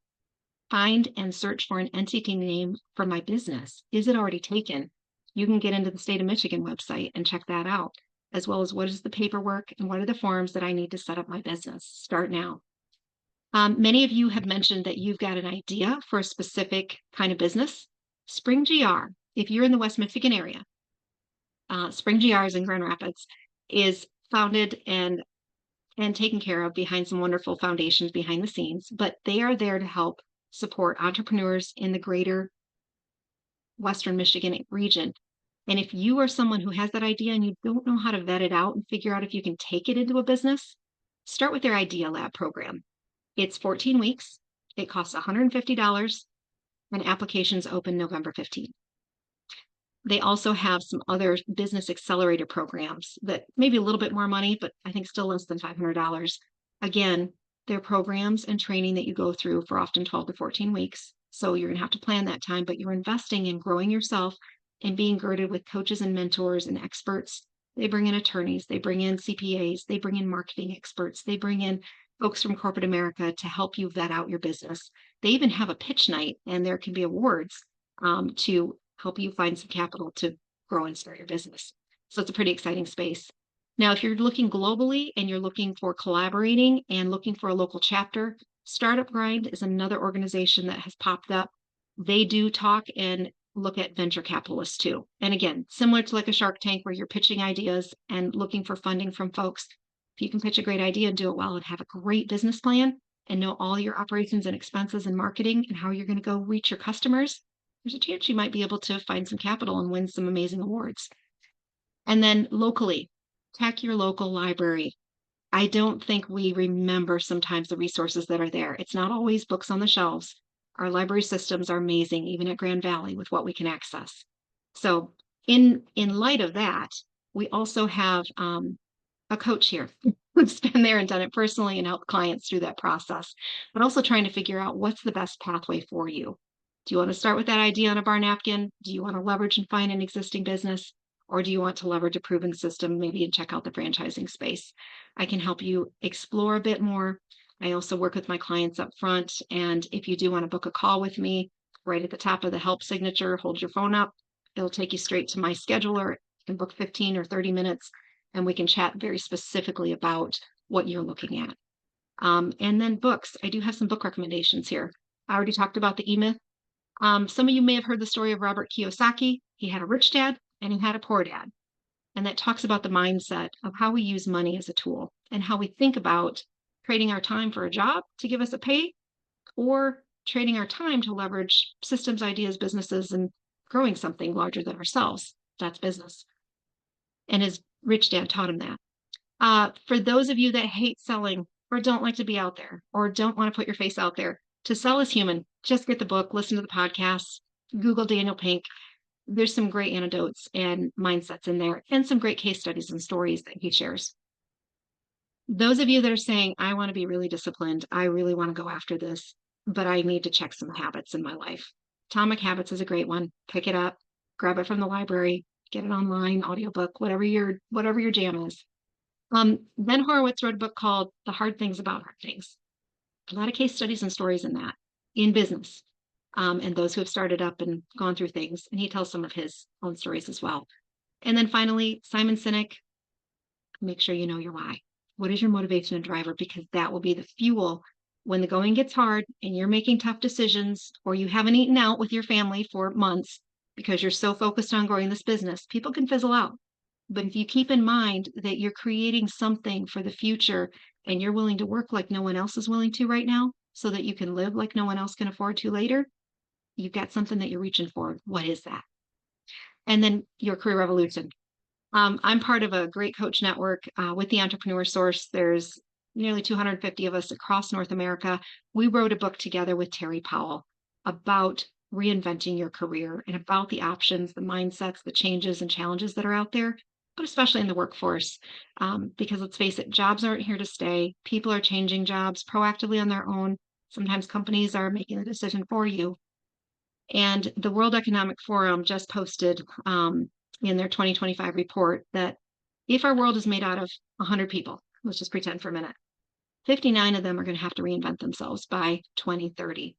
find and search for an entity name for my business? Is it already taken? You can get into the state of Michigan website and check that out, as well as what is the paperwork and what are the forms that I need to set up my business. Start now. Many of you have mentioned that you've got an idea for a specific kind of business. Spring GR, if you're in the West Michigan area, Spring GRs in Grand Rapids is founded and taken care of behind some wonderful foundations behind the scenes, but they are there to help support entrepreneurs in the greater Western Michigan region. And if you are someone who has that idea and you don't know how to vet it out and figure out if you can take it into a business, start with their Idea Lab program. It's 14 weeks. It costs $150 and applications open November 15th. They also have some other business accelerator programs that maybe a little bit more money, but I think still less than $500. Again, they're programs and training that you go through for often 12 to 14 weeks. So you're going to have to plan that time, but you're investing in growing yourself and being girded with coaches and mentors and experts. They bring in attorneys, they bring in CPAs, they bring in marketing experts, they bring in folks from corporate America to help you vet out your business. They even have a pitch night, and there can be awards to help you find some capital to grow and start your business. So it's a pretty exciting space. Now, if you're looking globally and you're looking for collaborating and looking for a local chapter, Startup Grind is another organization that has popped up. They do talk and look at venture capitalists too. And again, similar to like a Shark Tank where you're pitching ideas and looking for funding from folks. If you can pitch a great idea and do it well and have a great business plan and know all your operations and expenses and marketing and how you're going to go reach your customers, there's a chance you might be able to find some capital and win some amazing awards. And then locally, tech your local library. I don't think we remember sometimes the resources that are there. It's not always books on the shelves. Our library systems are amazing, even at Grand Valley, with what we can access. So in light of that, we also have a coach here who's been there and done it personally and helped clients through that process, but also trying to figure out what's the best pathway for you. Do you want to start with that idea on a bar napkin? Do you want to leverage and find an existing business? Or do you want to leverage a proven system, maybe, and check out the franchising space? I can help you explore a bit more. I also work with my clients up front. And if you do want to book a call with me, right at the top of the help signature, hold your phone up. It'll take you straight to my scheduler. You can book 15 or 30 minutes, and we can chat very specifically about what you're looking at. And then books. I do have some book recommendations here. I already talked about the E-Myth. Some of you may have heard the story of Robert Kiyosaki. He had a rich dad and he had a poor dad. And that talks about the mindset of how we use money as a tool and how we think about trading our time for a job to give us a pay or trading our time to leverage systems, ideas, businesses, and growing something larger than ourselves. That's business. And his rich dad taught him that. For those of you that hate selling or don't like to be out there or don't want to put your face out there. To sell is human. Just get the book, listen to the podcast, Google Daniel Pink. There's some great anecdotes and mindsets in there and some great case studies and stories that he shares. Those of you that are saying, I want to be really disciplined, I really want to go after this, but I need to check some habits in my life. Atomic Habits is a great one. Pick it up, grab it from the library, get it online, audiobook, whatever your jam is. Ben Horowitz wrote a book called The Hard Things About Hard Things. A lot of case studies and stories in that, in business, and those who have started up and gone through things. And he tells some of his own stories as well. And then finally, Simon Sinek, make sure you know your why. What is your motivation and driver? Because that will be the fuel when the going gets hard and you're making tough decisions, or you haven't eaten out with your family for months because you're so focused on growing this business. People can fizzle out. But if you keep in mind that you're creating something for the future and you're willing to work like no one else is willing to right now so that you can live like no one else can afford to later, you've got something that you're reaching for. What is that? And then your career revolution. I'm part of a great coach network with the Entrepreneur Source. There's nearly 250 of us across North America. We wrote a book together with Terry Powell about reinventing your career and about the options, the mindsets, the changes and challenges that are out there, but especially in the workforce. Because let's face it, jobs aren't here to stay. People are changing jobs proactively on their own. Sometimes companies are making the decision for you. And the World Economic Forum just posted in their 2025 report that if our world is made out of 100 people, let's just pretend for a minute, 59 of them are going to have to reinvent themselves by 2030.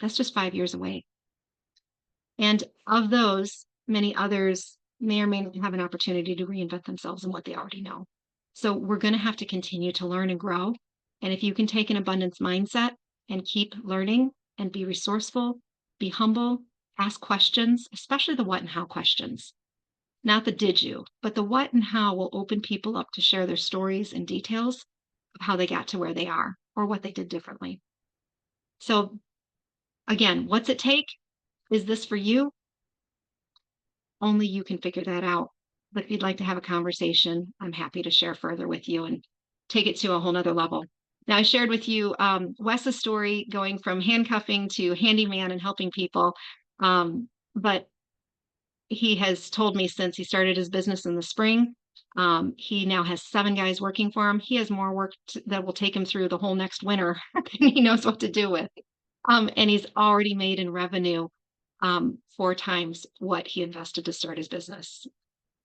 That's just 5 years away. And of those, many others may or may not have an opportunity to reinvent themselves in what they already know. So we're going to have to continue to learn and grow. And if you can take an abundance mindset and keep learning and be resourceful, be humble, ask questions, especially the what and how questions. Not the did you, but the what and how will open people up to share their stories and details of how they got to where they are or what they did differently. So again, what's it take? Is this for you? Only you can figure that out. But if you'd like to have a conversation, I'm happy to share further with you and take it to a whole nother level. Now, I shared with you Wes's story going from handcuffing to handyman and helping people. But he has told me since he started his business in the spring, he now has 7 guys working for him. He has more work that will take him through the whole next winter than he knows what to do with. And he's already made in revenue 4 times what he invested to start his business.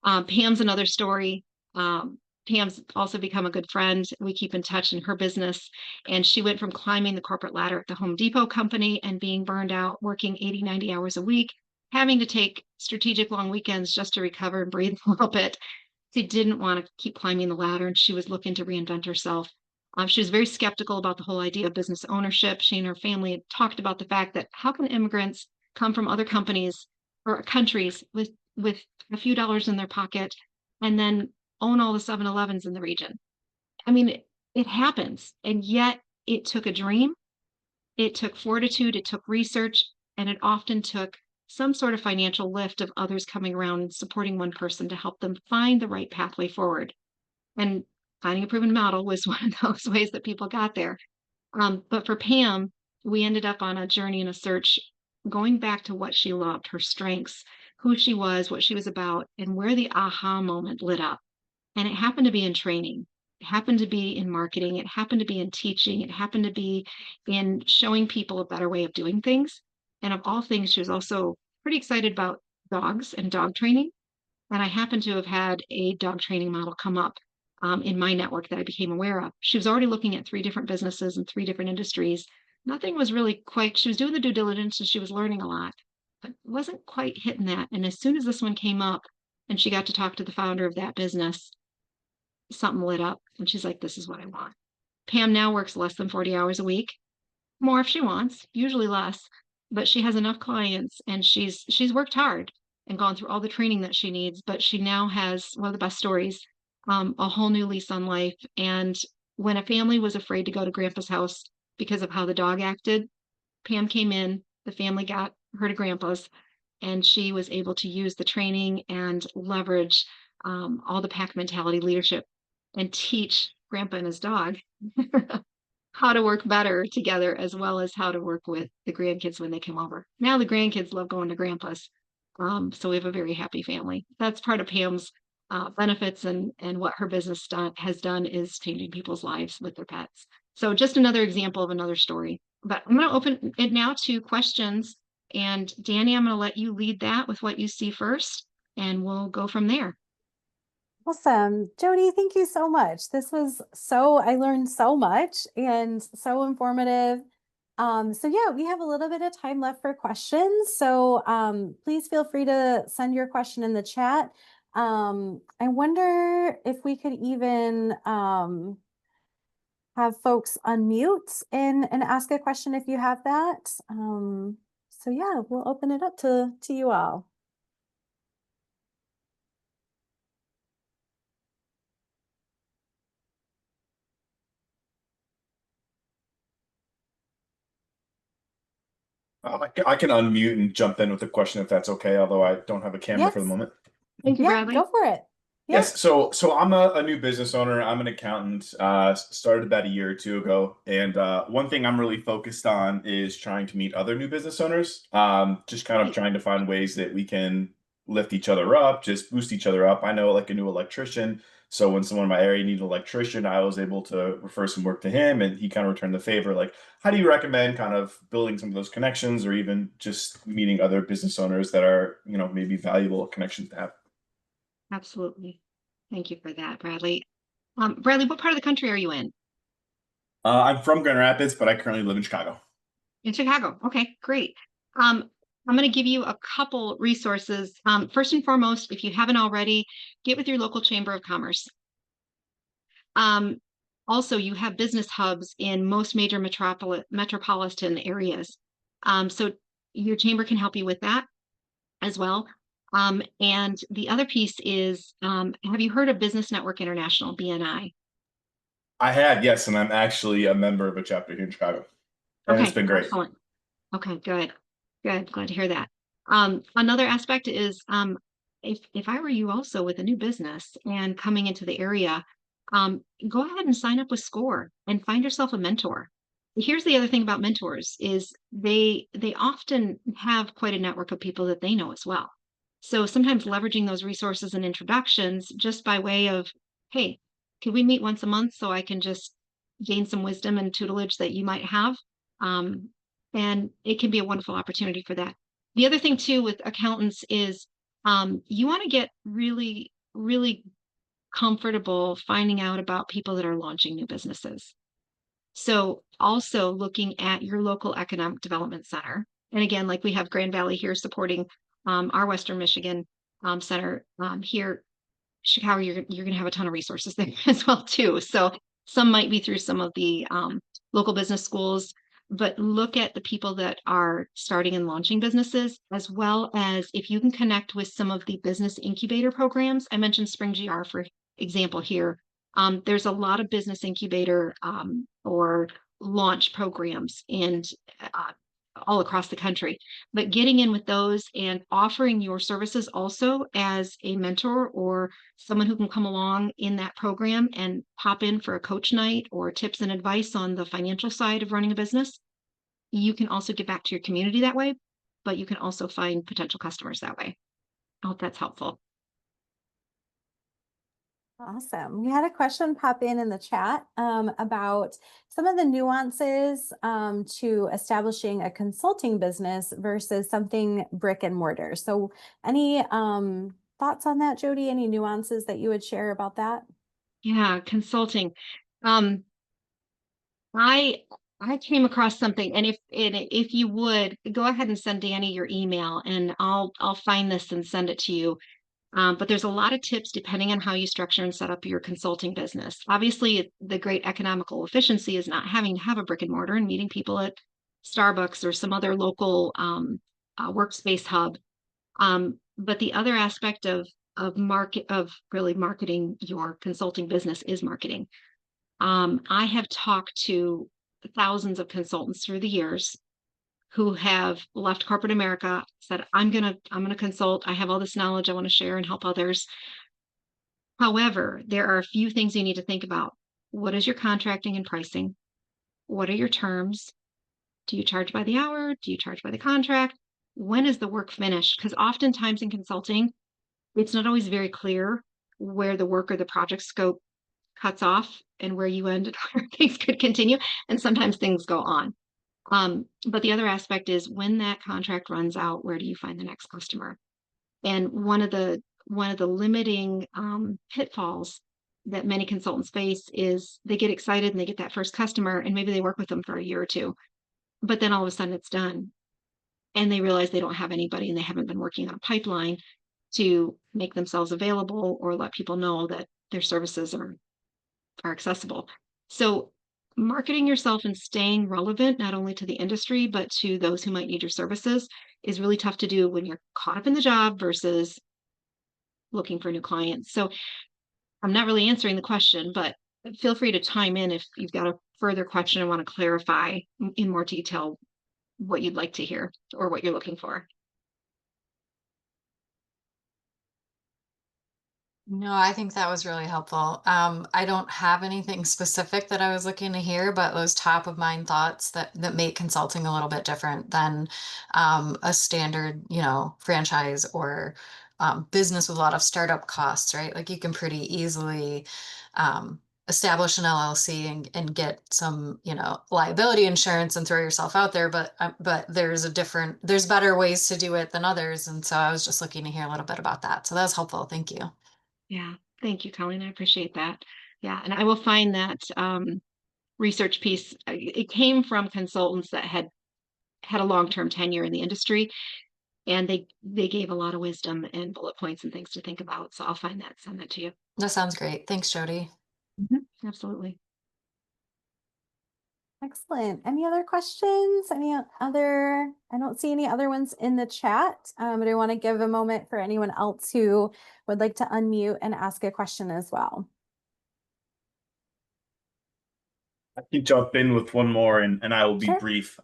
Pam's another story. Pam's also become a good friend. We keep in touch in her business. And she went from climbing the corporate ladder at the Home Depot company and being burned out, working 80, 90 hours a week, having to take strategic long weekends just to recover and breathe a little bit. She didn't want to keep climbing the ladder and she was looking to reinvent herself. She was very skeptical about the whole idea of business ownership. She and her family had talked about the fact that how can immigrants come from other companies or countries with a few dollars in their pocket and then own all the 7-Elevens in the region. I mean, it happens. And yet it took a dream, it took fortitude, it took research, and it often took some sort of financial lift of others coming around and supporting one person to help them find the right pathway forward. And finding a proven model was one of those ways that people got there. But for Pam, we ended up on a journey and a search going back to what she loved, her strengths, who she was, what she was about, and where the aha moment lit up. And it happened to be in training. It happened to be in marketing. It happened to be in teaching. It happened to be in showing people a better way of doing things. And of all things, she was also pretty excited about dogs and dog training. And I happened to have had a dog training model come up in my network that I became aware of. She was already looking at 3 different businesses and 3 different industries. Nothing was really quite, she was doing the due diligence and she was learning a lot, but wasn't quite hitting that. And as soon as this one came up and she got to talk to the founder of that business, something lit up and she's like, this is what I want. Pam now works less than 40 hours a week, more if she wants, usually less, but she has enough clients and she's worked hard and gone through all the training that she needs, but she now has one of the best stories, a whole new lease on life. And when a family was afraid to go to grandpa's house because of how the dog acted, Pam came in, the family got her to grandpa's, and she was able to use the training and leverage all the pack mentality leadership and teach Grandpa and his dog how to work better together, as well as how to work with the grandkids when they come over. Now the grandkids love going to Grandpa's. So we have a very happy family. That's part of Pam's benefits, and what her business has done is changing people's lives with their pets. So just another example of another story. But I'm going to open it now to questions. And Danny, I'm going to let you lead that with what you see first, and we'll go from there. Awesome. Jodi, thank you so much. I learned so much and so informative. So yeah, we have a little bit of time left for questions. So please feel free to send your question in the chat. I wonder if we could even have folks unmute and ask a question if you have that. So yeah, we'll open it up to you all. I can unmute and jump in with a question if that's okay, although I don't have a camera for the Yes. moment. Thank you, Yeah, Bradley. go for it. Yeah. Yes, so I'm a new business owner. I'm an accountant. Started about a year or two ago, and one thing I'm really focused on is trying to meet other new business owners. Just kind of Great. trying to find ways that we can lift each other up, just boost each other up. I know like a new electrician, so when someone in my area needed an electrician, I was able to refer some work to him, and he kind of returned the favor. Like, how do you recommend kind of building some of those connections, or even just meeting other business owners that are, maybe valuable connections to have? Absolutely. Thank you for that, Bradley. Bradley, what part of the country are you in? I'm from Grand Rapids, but I currently live in Chicago. In Chicago. Okay, great. I'm going to give you a couple resources. First and foremost, if you haven't already, get with your local chamber of commerce. Um, Also, you have business hubs in most major metropolitan areas. So your chamber can help you with that as well. And the other piece is, have you heard of Business Network International, BNI? I had, yes, and I'm actually a member of a chapter here in Chicago, and it's Okay, been great. excellent. Okay, good. Good. Glad to hear that. Another aspect is if I were you also with a new business and coming into the area, go ahead and sign up with SCORE and find yourself a mentor. Here's the other thing about mentors is they often have quite a network of people that they know as well. So sometimes leveraging those resources and introductions just by way of, hey, can we meet once a month so I can just gain some wisdom and tutelage that you might have? Um, and it can be a wonderful opportunity for that. The other thing too with accountants is you want to get really, really comfortable finding out about people that are launching new businesses. So also looking at your local economic development center. And again, like we have Grand Valley here supporting our Western Michigan center here, Chicago, you're going to have a ton of resources there as well too. So some might be through some of the local business schools, but look at the people that are starting and launching businesses, as well as if you can connect with some of the business incubator programs. I mentioned Spring GR for example here. There's a lot of business incubator or launch programs and uh, all across the country, but getting in with those and offering your services also as a mentor or someone who can come along in that program and pop in for a coach night or tips and advice on the financial side of running a business. You can also give back to your community that way, but you can also find potential customers that way. I hope that's helpful. Awesome. We had a question pop in the chat about some of the nuances to establishing a consulting business versus something brick and mortar. So any thoughts on that, Jodi? Any nuances that you would share about that? Yeah, consulting. Um, I I came across something, and if you would go ahead and send Danny your email, and I'll find this and send it to you. But there's a lot of tips depending on how you structure and set up your consulting business. Obviously, the great economical efficiency is not having to have a brick and mortar and meeting people at Starbucks or some other local workspace hub. But the other aspect of really marketing your consulting business is marketing. I have talked to thousands of consultants through the years who have left corporate America, said, I'm gonna consult. I have all this knowledge I want to share and help others. However, there are a few things you need to think about. what is your contracting and pricing? What are your terms? Do you charge by the hour? Do you charge by the contract? When is the work finished? Because oftentimes in consulting, it's not always very clear where the work or the project scope cuts off and where you end and where things could continue. And sometimes things go on. But the other aspect is when that contract runs out, where do you find the next customer? And one of the limiting pitfalls that many consultants face is they get excited and they get that first customer, and maybe they work with them for a year or two, but then all of a sudden it's done, and they realize they don't have anybody and they haven't been working on a pipeline to make themselves available or let people know that their services are accessible. So marketing yourself and staying relevant, not only to the industry, but to those who might need your services, is really tough to do when you're caught up in the job versus looking for new clients. So I'm not really answering the question, but feel free to chime in if you've got a further question and want to clarify in more detail what you'd like to hear or what you're looking for. No, I think that was really helpful. I don't have anything specific that I was looking to hear, but those top of mind thoughts that make consulting a little bit different than a standard, franchise or business with a lot of startup costs, right? Like you can pretty easily establish an LLC and get some, liability insurance and throw yourself out there. But there's better ways to do it than others, and so I was just looking to hear a little bit about that. So that was helpful. Thank you. Yeah. Thank you, Colleen. I appreciate that. Yeah. And I will find that research piece, it came from consultants that had a long-term tenure in the industry, and they gave a lot of wisdom and bullet points and things to think about. So I'll find that, send that to you. That sounds great. Thanks, Jodi. Absolutely. Excellent. Any other questions? I don't see any other ones in the chat, but I want to give a moment for anyone else who would like to unmute and ask a question as well. I can jump in with one more and I will be Sure. brief.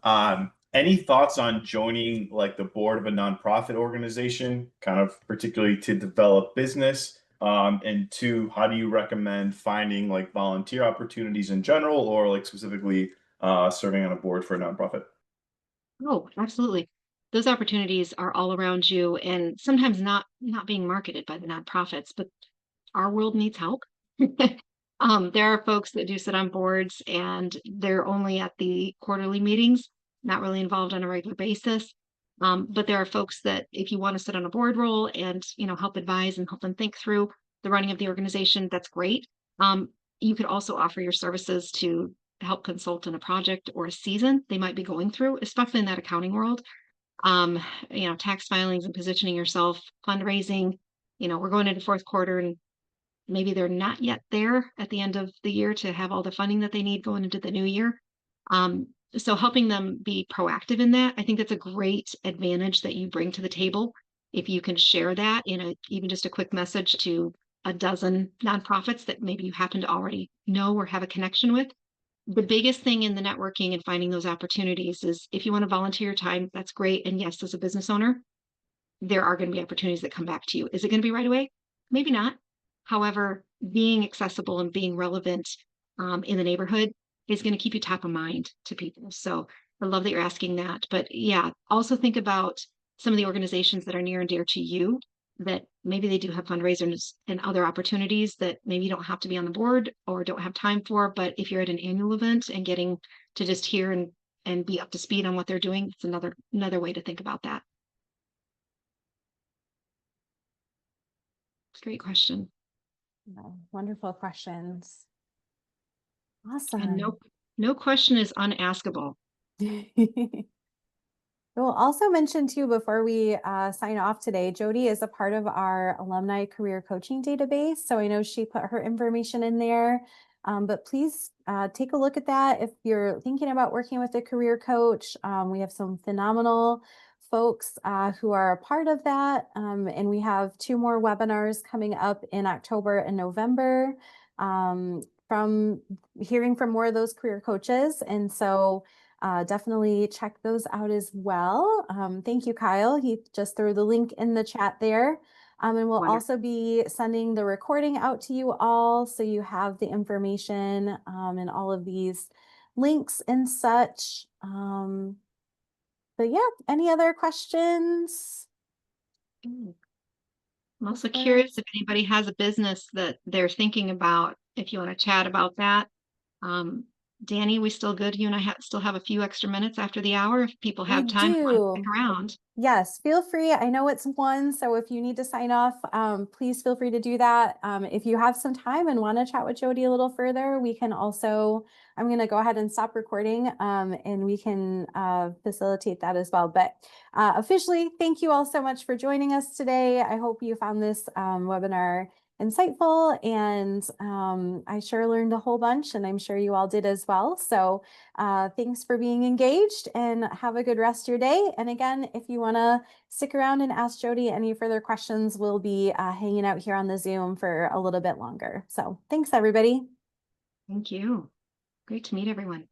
Any thoughts on joining like the board of a nonprofit organization, kind of particularly to develop business? And two, how do you recommend finding like volunteer opportunities in general or like specifically serving on a board for a nonprofit? Oh, absolutely. Those opportunities are all around you and sometimes not being marketed by the nonprofits, but our world needs help. There are folks that do sit on boards and they're only at the quarterly meetings, not really involved on a regular basis. But there are folks that if you want to sit on a board role and help advise and help them think through the running of the organization, that's great. You could also offer your services to help consult in a project or a season they might be going through, especially in that accounting world. Um, tax filings and positioning yourself, fundraising. We're going into fourth quarter and maybe they're not yet there at the end of the year to have all the funding that they need going into the new year. So helping them be proactive in that, I think that's a great advantage that you bring to the table. If you can share that in even just a quick message to a dozen nonprofits that maybe you happen to already know or have a connection with. The biggest thing in the networking and finding those opportunities is if you want to volunteer your time, that's great. And yes, as a business owner, there are going to be opportunities that come back to you. Is it going to be right away? Maybe not. However, being accessible and being relevant in the neighborhood is going to keep you top of mind to people. So I love that you're asking that. But yeah, also think about some of the organizations that are near and dear to you that maybe they do have fundraisers and other opportunities that maybe you don't have to be on the board or don't have time for. But if you're at an annual event and getting to just hear and be up to speed on what they're doing, it's another way to think about that. Great question. Wonderful questions. And Awesome. no question is unaskable. We'll also mention too, before we sign off today, Jodi is a part of our alumni career coaching database. So I know she put her information in there, but please take a look at that. If you're thinking about working with a career coach, we have some phenomenal folks who are a part of that. And we have 2 more webinars coming up in October and November from hearing from more of those career coaches. And so definitely check those out as well. Thank you, Kyle. He just threw the link in the chat there. And we'll Wonderful. also be sending the recording out to you all, so you have the information and all of these links and such. But yeah, any other questions? Mm. I'm also Before curious if anybody has a business that they're thinking about, if you want to chat about that. Um, Danny, we still good? You and I still have a few extra minutes after the hour if people we have time and want to stick do. around. Yes, feel free. I know it's one, so if you need to sign off, please feel free to do that. If you have some time and want to chat with Jodi a little further, we can also, I'm going to go ahead and stop recording, and we can facilitate that as well. But officially, thank you all so much for joining us today. I hope you found this webinar insightful, and I sure learned a whole bunch, and I'm sure you all did as well. So thanks for being engaged, and have a good rest of your day. And again, if you want to stick around and ask Jodi any further questions, we'll be hanging out here on the Zoom for a little bit longer. So thanks, everybody. Thank you. Great to meet everyone.